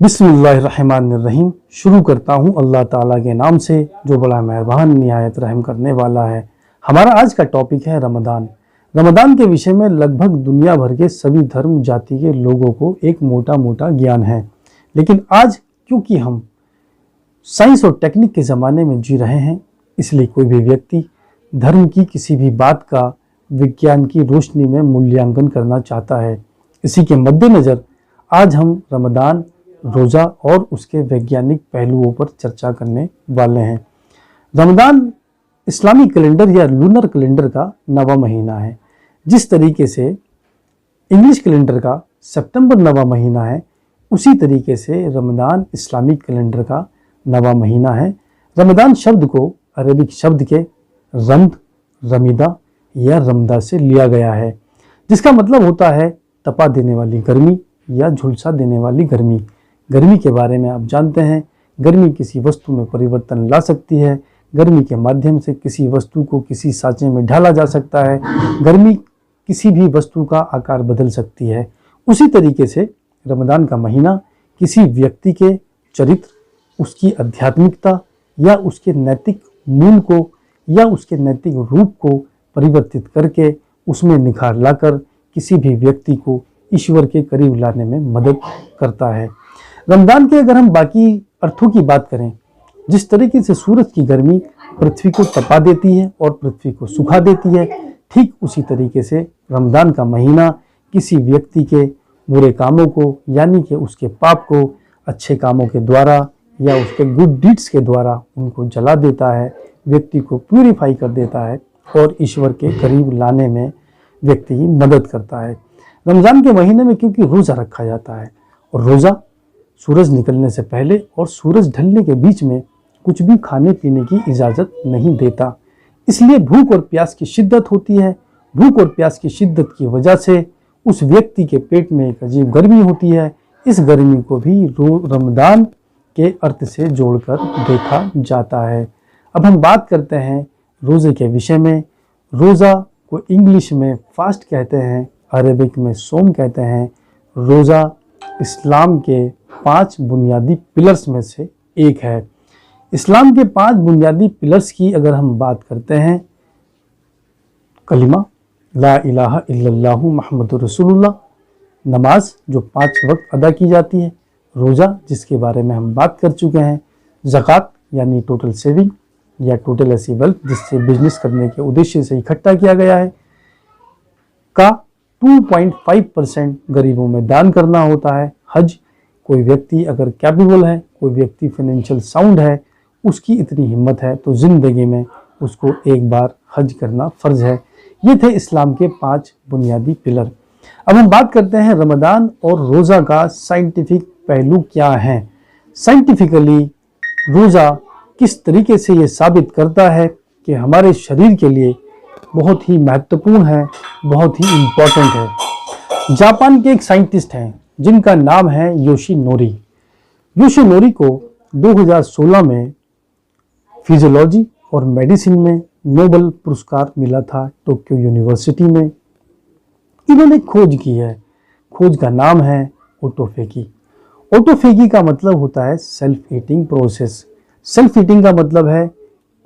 बिस्मिल्लाहिर्रहमानिर्रहीम। शुरू करता हूँ अल्लाह ताला के नाम से जो बड़ा मेहरबान निहायत रहम करने वाला है। हमारा आज का टॉपिक है रमज़ान। रमज़ान के विषय में लगभग दुनिया भर के सभी धर्म जाति के लोगों को एक मोटा मोटा ज्ञान है, लेकिन आज क्योंकि हम साइंस और टेक्निक के ज़माने में जी रहे हैं, इसलिए कोई भी व्यक्ति धर्म की किसी भी बात का विज्ञान की रोशनी में मूल्यांकन करना चाहता है। इसी के मद्देनज़र आज हम रमज़ान, रोज़ा और उसके वैज्ञानिक पहलुओं पर चर्चा करने वाले हैं। रमज़ान इस्लामी कैलेंडर या लूनर कैलेंडर का नवा महीना है। जिस तरीके से इंग्लिश कैलेंडर का सितंबर नवा महीना है, उसी तरीके से रमज़ान इस्लामिक कैलेंडर का नवा महीना है। रमज़ान शब्द को अरबिक शब्द के रमद, रमीदा या रमदा से लिया गया है, जिसका मतलब होता है तपा देने वाली गर्मी या झुलसा देने वाली गर्मी। गर्मी के बारे में आप जानते हैं, गर्मी किसी वस्तु में परिवर्तन ला सकती है। गर्मी के माध्यम से किसी वस्तु को किसी सांचे में ढाला जा सकता है। गर्मी किसी भी वस्तु का आकार बदल सकती है। उसी तरीके से रमज़ान का महीना किसी व्यक्ति के चरित्र, उसकी आध्यात्मिकता या उसके नैतिक मूल को या उसके नैतिक रूप को परिवर्तित करके उसमें निखार लाकर किसी भी व्यक्ति को ईश्वर के करीब लाने में मदद करता है। रमज़ान के अगर हम बाकी अर्थों की बात करें, जिस तरीके से सूरज की गर्मी पृथ्वी को तपा देती है और पृथ्वी को सुखा देती है, ठीक उसी तरीके से रमज़ान का महीना किसी व्यक्ति के बुरे कामों को यानी कि उसके पाप को अच्छे कामों के द्वारा या उसके गुड डीड्स के द्वारा उनको जला देता है, व्यक्ति को प्यूरिफाई कर देता है और ईश्वर के करीब लाने में व्यक्ति की मदद करता है। रमज़ान के महीने में क्योंकि रोज़ा रखा जाता है और रोज़ा सूरज निकलने से पहले और सूरज ढलने के बीच में कुछ भी खाने पीने की इजाज़त नहीं देता, इसलिए भूख और प्यास की शिद्दत होती है। भूख और प्यास की शिद्दत की वजह से उस व्यक्ति के पेट में एक अजीब गर्मी होती है। इस गर्मी को भी रमज़ान के अर्थ से जोड़कर देखा जाता है। अब हम बात करते हैं रोज़े के विषय में। रोज़ा को इंग्लिश में फास्ट कहते हैं, अरबिक में सोम कहते हैं। रोज़ा इस्लाम के 5 बुनियादी पिलर्स में से एक है। इस्लाम के 5 बुनियादी पिलर्स की अगर हम बात करते हैं, कलिमा ला इलाहा इल्लल्लाहु मुहम्मदुर रसूलुल्लाह, नमाज जो 5 वक्त अदा की जाती है, रोज़ा जिसके बारे में हम बात कर चुके हैं, ज़कात यानी टोटल सेविंग या टोटल ऐसी वेल्थ जिससे बिजनेस करने के उद्देश्य से इकट्ठा किया गया है, का 2.5% गरीबों में दान करना होता है। हज, कोई व्यक्ति अगर कैपेबल है, कोई व्यक्ति फाइनेंशियल साउंड है, उसकी इतनी हिम्मत है तो ज़िंदगी में उसको एक बार हज करना फ़र्ज है। ये थे इस्लाम के 5 बुनियादी पिलर। अब हम बात करते हैं रमज़ान और रोज़ा का साइंटिफिक पहलू क्या है। साइंटिफिकली रोज़ा किस तरीके से ये साबित करता है कि हमारे शरीर के लिए बहुत ही महत्वपूर्ण है, बहुत ही इम्पोर्टेंट है। जापान के एक साइंटिस्ट हैं जिनका नाम है योशिनोरी। योशिनोरी को 2016 में फिजियोलॉजी और मेडिसिन में नोबेल पुरस्कार मिला था टोक्यो यूनिवर्सिटी में। इन्होंने खोज की है, खोज का नाम है ऑटोफेगी। ऑटोफेगी का मतलब होता है self eating process. Self eating का मतलब है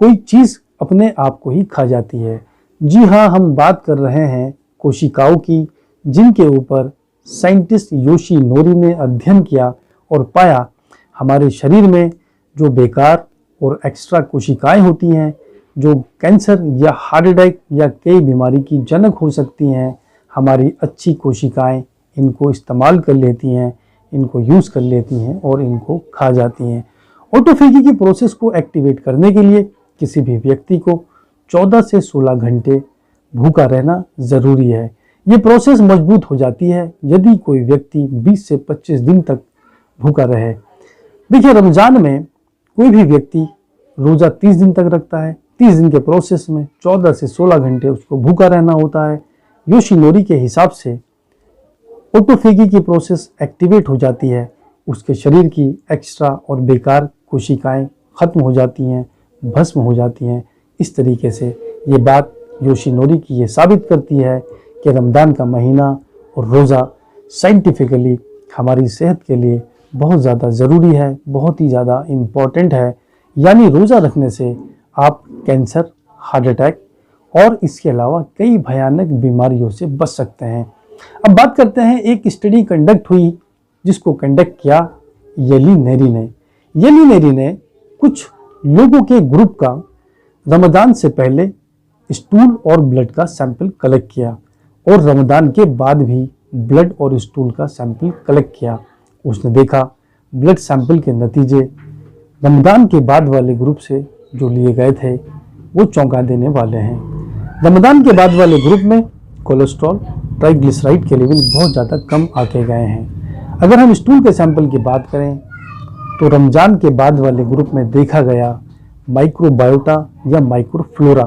कोई चीज़ अपने आप को ही खा जाती है। जी हाँ, हम बात कर रहे हैं कोशिकाओं की, जिनके ऊपर साइंटिस्ट योशिनोरी ने अध्ययन किया और पाया हमारे शरीर में जो बेकार और एक्स्ट्रा कोशिकाएं होती हैं, जो कैंसर या हार्ट अटैक या कई बीमारी की जनक हो सकती हैं, हमारी अच्छी कोशिकाएं इनको इस्तेमाल कर लेती हैं, इनको यूज़ कर लेती हैं और इनको खा जाती हैं। ऑटोफेगी की प्रोसेस को एक्टिवेट करने के लिए किसी भी व्यक्ति को 14 से 16 घंटे भूखा रहना ज़रूरी है। ये प्रोसेस मजबूत हो जाती है यदि कोई व्यक्ति 20 से 25 दिन तक भूखा रहे। देखिए, रमज़ान में कोई भी व्यक्ति रोज़ा 30 दिन तक रखता है। 30 दिन के प्रोसेस में 14 से 16 घंटे उसको भूखा रहना होता है। योशिनोरी के हिसाब से ऑटोफेगी की प्रोसेस एक्टिवेट हो जाती है, उसके शरीर की एक्स्ट्रा और बेकार कोशिकाएं ख़त्म हो जाती हैं, भस्म हो जाती हैं। इस तरीके से ये बात योशिनोरी की ये साबित करती है कि रमज़ान का महीना और रोज़ा साइंटिफिकली हमारी सेहत के लिए बहुत ज़्यादा ज़रूरी है, बहुत ही ज़्यादा इम्पॉर्टेंट है। यानी रोज़ा रखने से आप कैंसर, हार्ट अटैक और इसके अलावा कई भयानक बीमारियों से बच सकते हैं। अब बात करते हैं, एक स्टडी कंडक्ट हुई जिसको कंडक्ट किया येली नेरी ने। येली नेरी ने कुछ लोगों के ग्रुप का रमज़ान से पहले स्टूल और ब्लड का सैंपल कलेक्ट किया और रमज़ान के बाद भी ब्लड और स्टूल का सैंपल कलेक्ट किया। उसने देखा ब्लड सैंपल के नतीजे रमज़ान के बाद वाले ग्रुप से जो लिए गए थे वो चौंका देने वाले हैं। रमज़ान के बाद वाले ग्रुप में कोलेस्ट्रॉल, ट्राइग्लिसराइड के लेवल बहुत ज़्यादा कम आके गए हैं। अगर हम स्टूल के सैंपल की बात करें तो रमज़ान के बाद वाले ग्रुप में देखा गया माइक्रोबायोटा या माइक्रोफ्लोरा।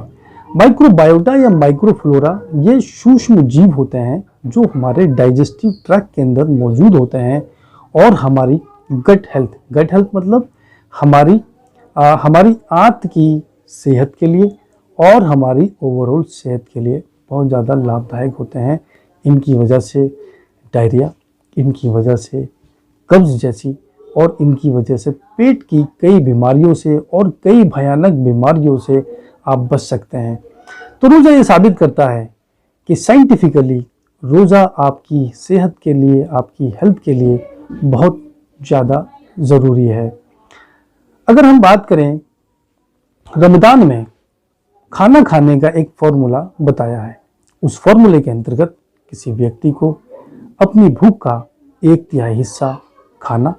माइक्रोबायोटा या माइक्रोफ्लोरा ये सूक्ष्म जीव होते हैं जो हमारे डाइजेस्टिव ट्रैक्ट के अंदर मौजूद होते हैं और हमारी गट हेल्थ मतलब हमारी आंत की सेहत के लिए और हमारी ओवरऑल सेहत के लिए बहुत ज़्यादा लाभदायक होते हैं। इनकी वजह से डायरिया, इनकी वजह से कब्ज़ जैसी और इनकी वजह से पेट की कई बीमारियों से और कई भयानक बीमारियों से आप बच सकते हैं। तो रोज़ा ये साबित करता है कि साइंटिफिकली रोज़ा आपकी सेहत के लिए, आपकी हेल्थ के लिए बहुत ज़्यादा ज़रूरी है। अगर हम बात करें, रमज़ान में खाना खाने का एक फॉर्मूला बताया है। उस फॉर्मूले के अंतर्गत किसी व्यक्ति को अपनी भूख का 1/3 हिस्सा खाना,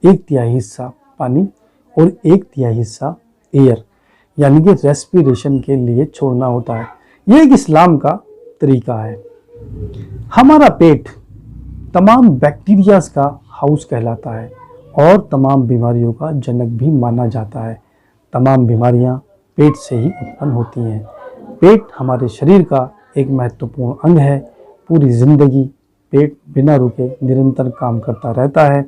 1/3 हिस्सा पानी और 1/3 हिस्सा एयर यानी कि रेस्पिरेशन के लिए छोड़ना होता है। यह एक इस्लाम का तरीका है। हमारा पेट तमाम बैक्टीरियाज का हाउस कहलाता है और तमाम बीमारियों का जनक भी माना जाता है। तमाम बीमारियां पेट से ही उत्पन्न होती हैं। पेट हमारे शरीर का एक महत्वपूर्ण अंग है। पूरी ज़िंदगी पेट बिना रुके निरंतर काम करता रहता है।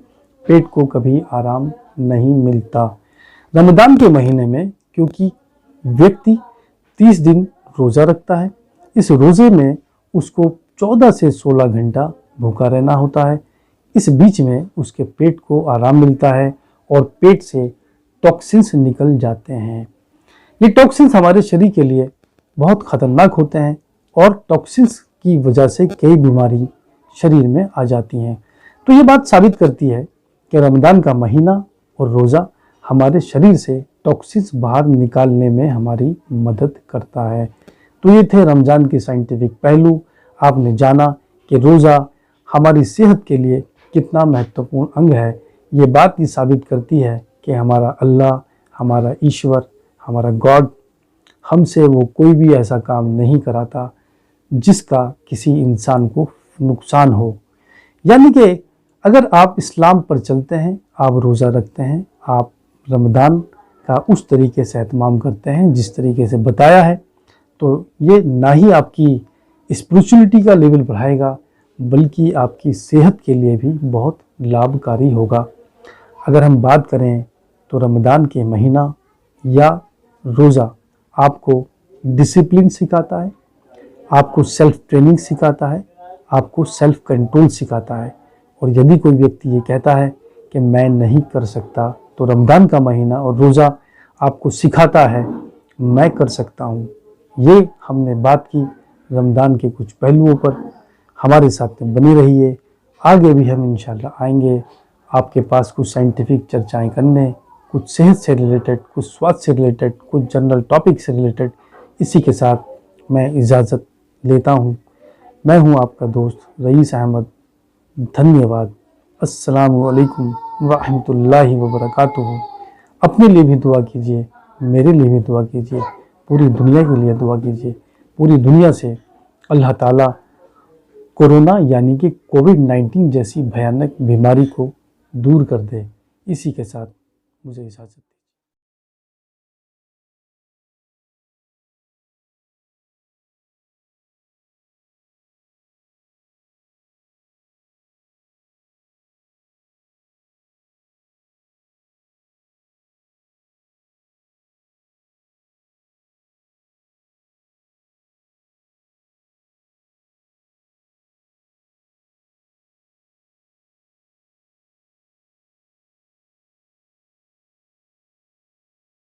पेट को कभी आराम नहीं मिलता। रमज़ान के महीने में क्योंकि व्यक्ति 30 दिन रोज़ा रखता है, इस रोज़े में उसको 14 से 16 घंटा भूखा रहना होता है। इस बीच में उसके पेट को आराम मिलता है और पेट से टॉक्सिन्स निकल जाते हैं। ये टॉक्सिन्स हमारे शरीर के लिए बहुत ख़तरनाक होते हैं और टॉक्सिन्स की वजह से कई बीमारी शरीर में आ जाती हैं। तो ये बात साबित करती है कि रमज़ान का महीना और रोज़ा हमारे शरीर से टॉक्सिन्स बाहर निकालने में हमारी मदद करता है। तो ये थे रमज़ान के साइंटिफिक पहलू। आपने जाना कि रोज़ा हमारी सेहत के लिए कितना महत्वपूर्ण अंग है। ये बात ही साबित करती है कि हमारा अल्लाह, हमारा ईश्वर, हमारा गॉड हमसे वो कोई भी ऐसा काम नहीं कराता जिसका किसी इंसान को नुकसान हो। यानी कि अगर आप इस्लाम पर चलते हैं, आप रोज़ा रखते हैं, आप रमज़ान का उस तरीके से एहतमाम करते हैं जिस तरीके से बताया है, तो ये ना ही आपकी स्पिरिचुअलिटी का लेवल बढ़ाएगा बल्कि आपकी सेहत के लिए भी बहुत लाभकारी होगा। अगर हम बात करें तो रमज़ान के महीना या रोज़ा आपको डिसिप्लिन सिखाता है, आपको सेल्फ ट्रेनिंग सिखाता है, आपको सेल्फ कंट्रोल सिखाता है। और यदि कोई व्यक्ति ये कहता है कि मैं नहीं कर सकता, तो रमज़ान का महीना और रोज़ा आपको सिखाता है मैं कर सकता हूँ। ये हमने बात की रमज़ान के कुछ पहलुओं पर। हमारे साथ में बनी रहिए, आगे भी हम इंशाल्लाह आएंगे आपके पास कुछ साइंटिफिक चर्चाएं करने, कुछ सेहत से रिलेटेड, कुछ स्वास्थ्य से रिलेटेड, कुछ जनरल टॉपिक से रिलेटेड। इसी के साथ मैं इजाज़त लेता हूँ। मैं हूँ आपका दोस्त रईस अहमद। धन्यवाद। अस्सलामु अलैकुम व रहमतुल्लाहि व बरकातुहू। अपने लिए भी दुआ कीजिए, मेरे लिए भी दुआ कीजिए, पूरी दुनिया के लिए दुआ कीजिए। पूरी दुनिया से अल्लाह ताला कोरोना यानी कि कोविड-19 जैसी भयानक बीमारी को दूर कर दे। इसी के साथ मुझे इजाज़त।